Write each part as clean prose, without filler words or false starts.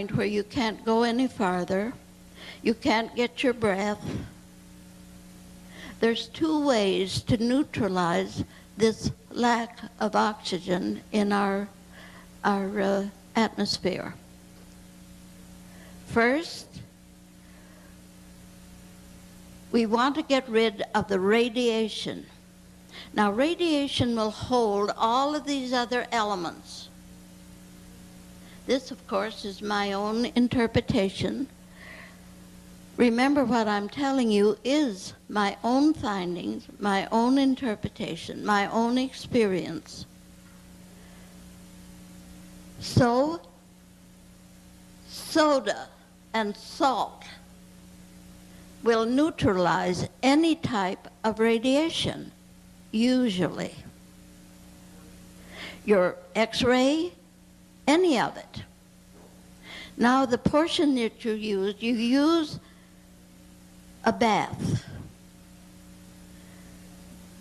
point where you can't go any farther, you can't get your breath. There's two ways to neutralize this lack of oxygen in our atmosphere. First, we want to get rid of the radiation. Now, radiation will hold all of these other elements. This, of course, is my own interpretation. Remember, what I'm telling you is my own findings, my own interpretation, my own experience. So, soda and salt will neutralize any type of radiation, usually. Your X-ray, any of it. Now, the portion that you use a bath.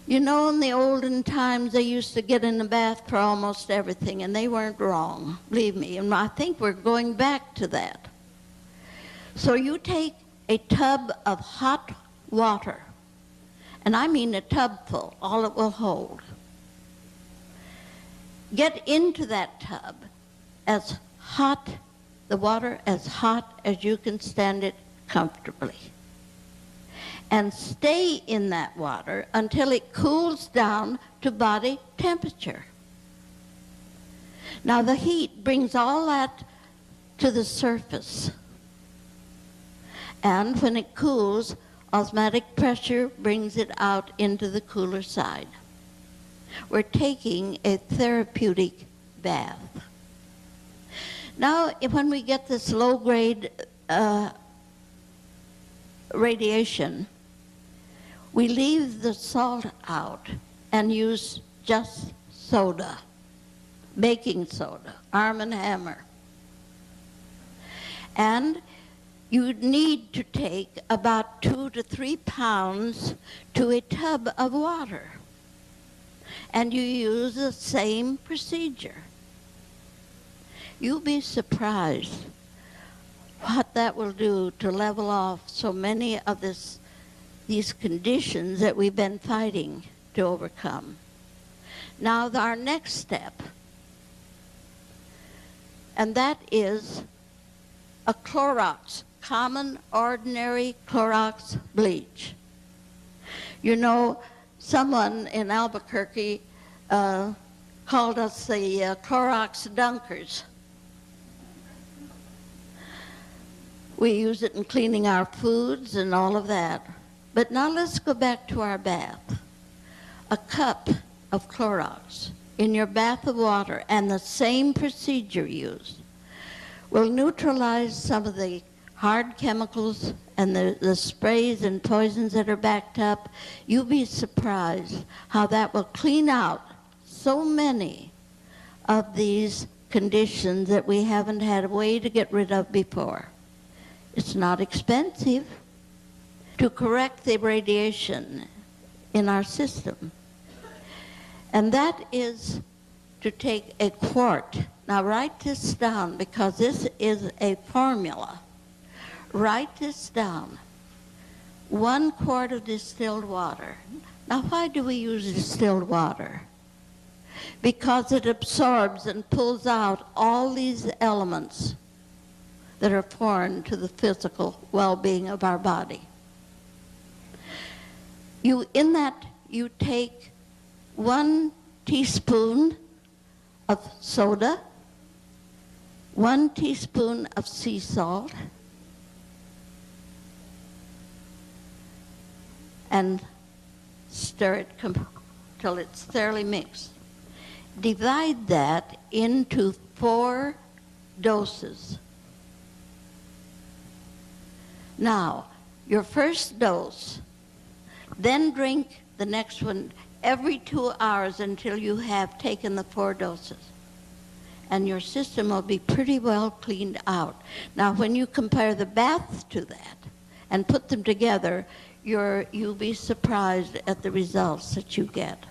You know, in the olden times, they used to get in the bath for almost everything, and they weren't wrong, believe me. And I think we're going back to that. So you take a tub of hot water, and I mean a tub full, all it will hold. Get into that tub as hot, the water as hot as you can stand it comfortably. And stay in that water until it cools down to body temperature. Now the heat brings all that to the surface. And when it cools, osmotic pressure brings it out into the cooler side. We're taking a therapeutic bath. Now, when we get this low-grade radiation, we leave the salt out and use just soda, baking soda, Arm & Hammer. And you need to take about 2 to 3 pounds to a tub of water. And you use the same procedure. You'll be surprised what that will do to level off so many of these conditions that we've been fighting to overcome. Now, our next step, and that is a Clorox, common, ordinary Clorox bleach. You know, someone in Albuquerque called us the Clorox dunkers. We use it in cleaning our foods and all of that. But now let's go back to our bath. A cup of Clorox in your bath of water, and the same procedure used, will neutralize some of the hard chemicals and the sprays and poisons that are backed up. You'll be surprised how that will clean out so many of these conditions that we haven't had a way to get rid of before. It's not expensive to correct the radiation in our system. And that is to take a quart. Now write this down, because this is a formula. Write this down. 1 quart of distilled water. Now why do we use distilled water? Because it absorbs and pulls out all these elements that are foreign to the physical well-being of our body. In that, you take 1 teaspoon of soda, 1 teaspoon of sea salt, and stir it till it's thoroughly mixed. Divide that into 4 doses. Now, your first dose, then drink the next one every 2 hours until you have taken the 4 doses. And your system will be pretty well cleaned out. Now, when you compare the baths to that and put them together, you'll be surprised at the results that you get.